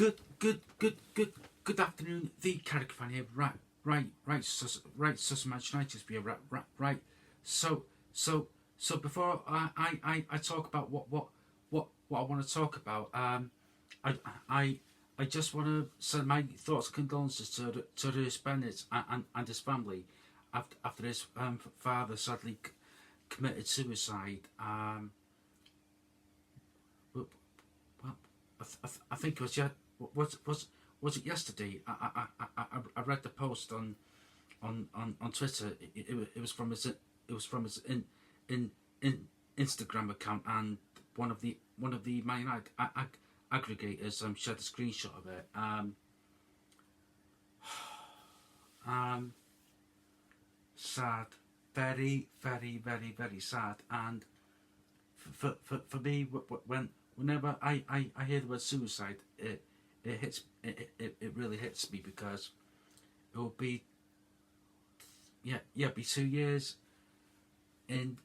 Good afternoon. The character fan here. Right. Sus Manchester United here. Right. So, before I talk about what I want to talk about, I just want to send my thoughts and condolences to Rhys Bennett and his family after his father sadly committed suicide. Well, I think it was it yesterday? I read the post on Twitter. It was from his in Instagram account, and one of the Man United aggregators shared a screenshot of it. Sad, very sad, and for me, whenever I hear the word suicide, it really hits me, because it will be be 2 years in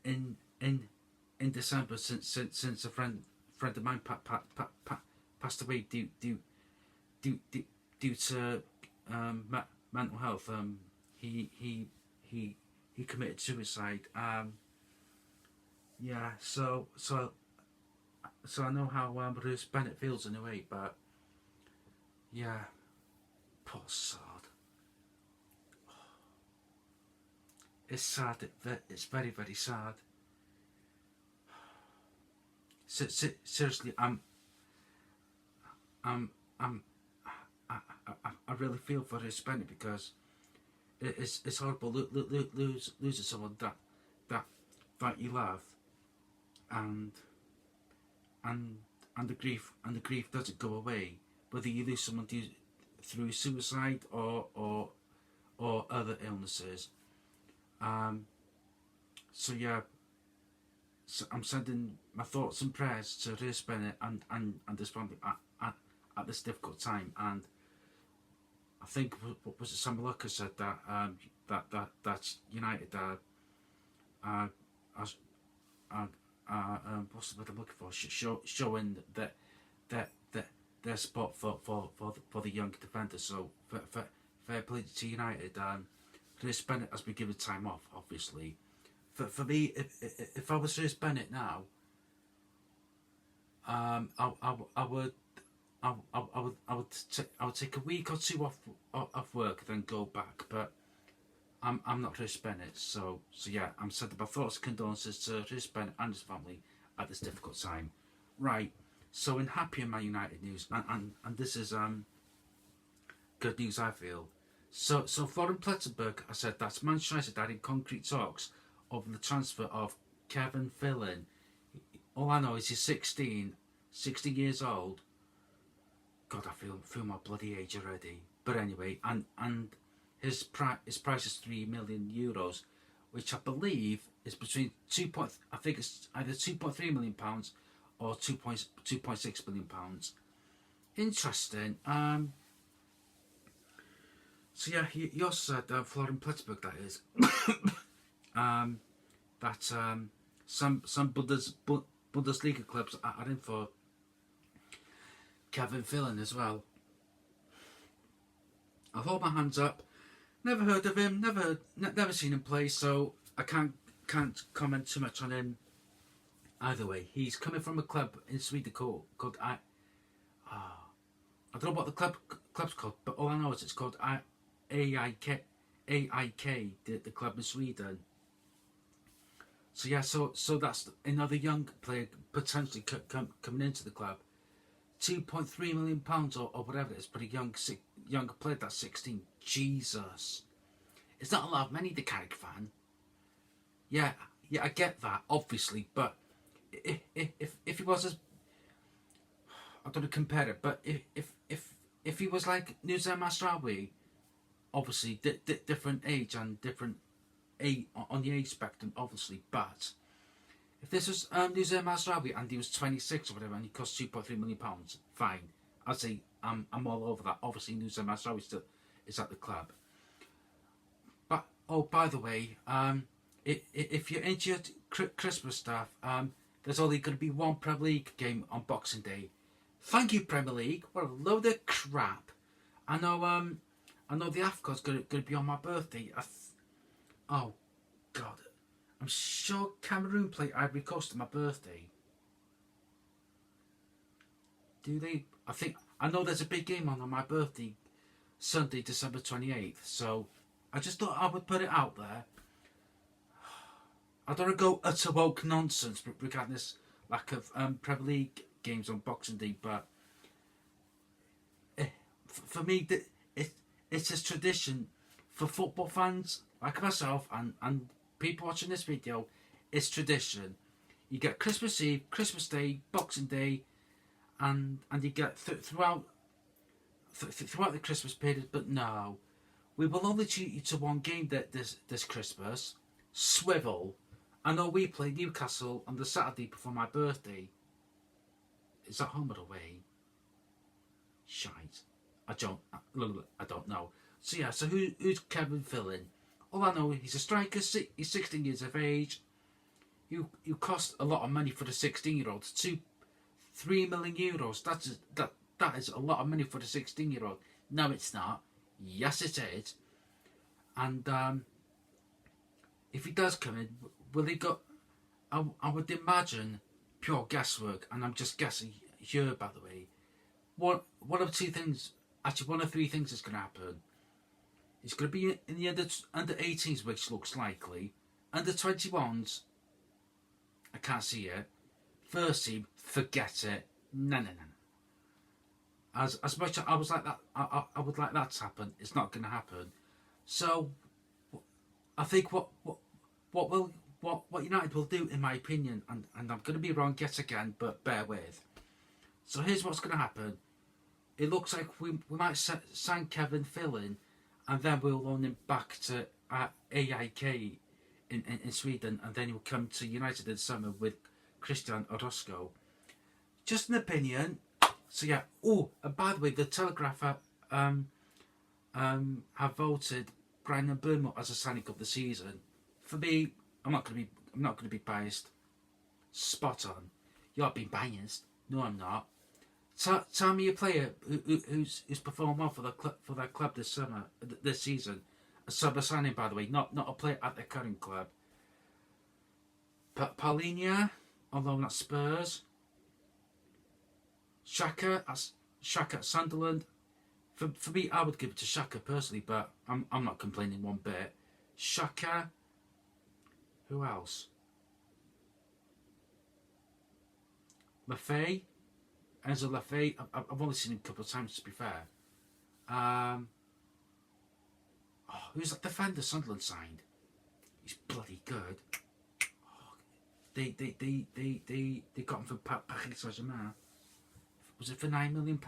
December since a friend of mine passed away due to mental health. He committed suicide. So I know how Rhys Bennett feels in a way, but yeah, poor sod. It's sad. It's very sad. Seriously, I really feel for Rhys Bennett, because it's horrible losing someone that you love, and the grief doesn't go away, whether you lose someone through suicide or other illnesses. So I'm sending my thoughts and prayers to Rhys Bennett and his family at this difficult time. And I think, what was it, Sam Lucker said that that United what's the word I'm looking for? Showing that their spot for the young defender. So fair play to United. Rhys Bennett has been given time off, obviously. For me, if I was Rhys Bennett now, I would take a week or two off work, then go back. But I'm not Rhys Bennett, so yeah, I'm sending my thoughts and condolences to Rhys Bennett and his family at this difficult time. Right. So in happier Man United news, and this is good news, I feel. So Florian Plettenberg has said that Manchester United are in concrete talks over the transfer of Kevin Florian. All I know is he's 16 years old. God, I feel my bloody age already. But anyway, and his price is €3 million, which I believe is between I think it's either £2.3 million or £2.6 million. Interesting. So yeah, he also said, Florian Plettenberg, that is, that some Bundesliga clubs are in for Kevin Florian as well. I'll hold my hands up. Never heard of him. Never seen him play, so I can't comment too much on him. Either way, he's coming from a club in Sweden called I don't know what the club's called, but all I know is it's called AIK, the club in Sweden. So yeah, so that's another young player potentially coming into the club. £2.3 million or whatever it is, but a young player that's 16. Jesus, it's not a lot of money, the Carrick fan. Yeah, I get that, obviously, but if he was as, I don't want to compare it, but if he was like Nuzem Masraoui, obviously different age and different on the age spectrum, obviously, but if this was Nuzem Masraoui and he was 26 or whatever and he cost £2.3 million, fine. I'd say I'm all over that. Obviously, Nuzem Masraoui still is at the club. But by the way, if you're into your Christmas stuff, there's only going to be one Premier League game on Boxing Day. Thank you, Premier League. What a load of crap. I know the AFCON's gonna be on my birthday. Oh God, I'm sure Cameroon play Ivory Coast on my birthday. Do they? I know there's a big game on my birthday, Sunday, December 28th. So I just thought I would put it out there. I don't want to go utter woke nonsense regarding this lack of Premier League games on Boxing Day, but for me, it's a tradition for football fans like myself and people watching this video. It's tradition. You get Christmas Eve, Christmas Day, Boxing Day, and you get throughout the Christmas period. But no, we will only treat you to one game this Christmas. Swivel. I know we play Newcastle on the Saturday before my birthday. Is that home or away? Shite. I don't know. So yeah, so who's Kevin Filling? All I know, he's a striker. He's 16 years of age. You cost a lot of money for the 16-year-old. 3 million euros. That is a lot of money for the 16-year-old. No, it's not. Yes, it is. And if he does come in, will he go? I would imagine pure guesswork, and I'm just guessing here, by the way. One of two things, actually one of three things is going to happen. He's going to be in the under 18s, which looks likely. Under 21s, I can't see it. First team, forget it. No. As much as I was like that, I would like that to happen. It's not going to happen. So, I think what United will do, in my opinion, and I'm going to be wrong yet again, but bear with. So here's what's going to happen. It looks like we might sign Kevin Filling, and then we'll loan him back to AIK in Sweden, and then he'll come to United in summer with Christian Orozco. Just an opinion. So yeah. Oh, and by the way, the Telegraph have voted Brian Mbeumo as a signing of the season. For me, I'm not going to be biased. Spot on. You're being biased. No, I'm not. Tell me a player who's performed well for their club this season. A summer signing, by the way, not a player at their current club. Paulinho, although not Spurs. Xhaka at Sunderland. For me, I would give it to Xhaka personally, but I'm not complaining one bit. Xhaka. Who else? Lafay. Enzo Lafay. I've only seen him a couple of times, to be fair. Who's that defender Sunderland signed? He's bloody good. They got him for Paris Saint-Germain. Was it for £9 million?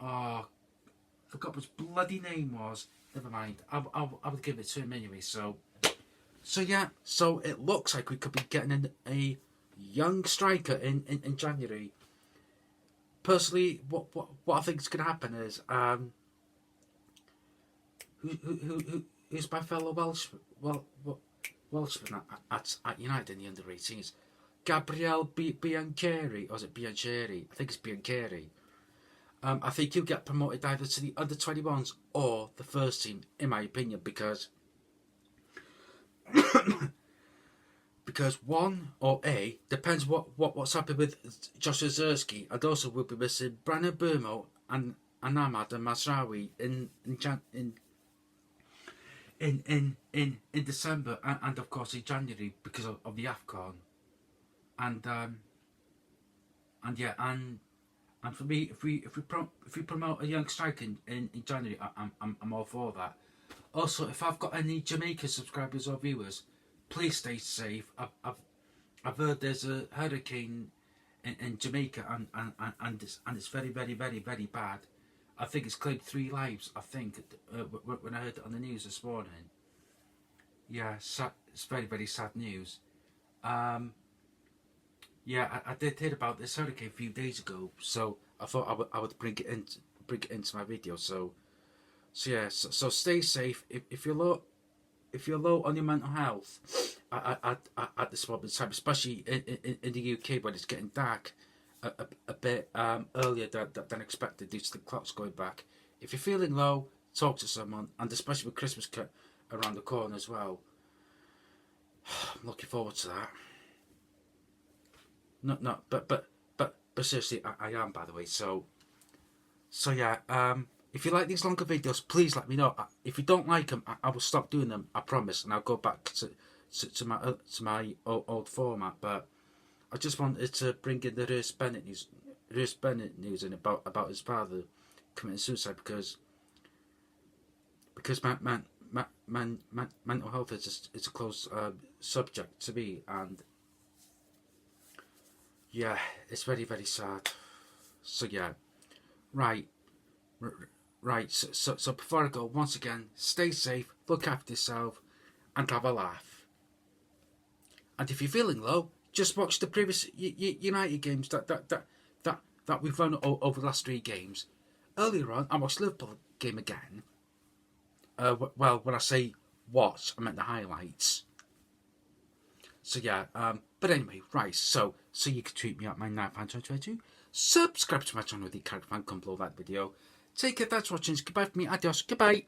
Oh, I forgot what his bloody name was. Never mind. I would give it to him anyway. So yeah. So it looks like we could be getting a young striker in January. Personally, what I think is going to happen is who's my fellow Welshman at United in the under 18s? Gabriel Biancheri, or is it Biancheri? I think it's Biancheri. I think he'll get promoted either to the under 21s or the first team, in my opinion, because one or A depends what's happened with Joshua Zerski, and also we'll be missing Brandon Burmo and Ahmad and Masraoui in December and of course in January because of the AFCON. And for me, if we promote a young striker in January, I'm all for that. Also, if I've got any Jamaican subscribers or viewers, please stay safe. I've heard there's a hurricane in Jamaica and it's very very very very bad. I think it's claimed 3 lives. I think when I heard it on the news this morning. Yeah, it's very very sad news. Yeah, I did hear about this hurricane a few days ago, so I thought I would bring it into my video. So yeah, so stay safe. If you're low on your mental health at this moment in time, especially in the UK when it's getting dark a bit earlier than expected due to the clocks going back. If you're feeling low, talk to someone, and especially with Christmas around the corner as well. I'm looking forward to that. But seriously, I am, by the way. So yeah. If you like these longer videos, please let me know. If you don't like them, I will stop doing them. I promise, and I'll go back to my old format. But I just wanted to bring in the Rhys Bennett news in about his father committing suicide because mental health is a close subject to me, and yeah, it's very, very sad. So yeah, right. So before I go, once again, stay safe, look after yourself, and have a laugh. And if you're feeling low, just watch the previous United games that we've run over the last 3 games. Earlier on, I watched the Liverpool game again. Well, when I say watch, I meant the highlights. So yeah, but anyway, right, so you can tweet me at my 9fan2022. Subscribe to my channel with your character fan, come below that video. Take care, thanks for watching, goodbye from me, adios, goodbye.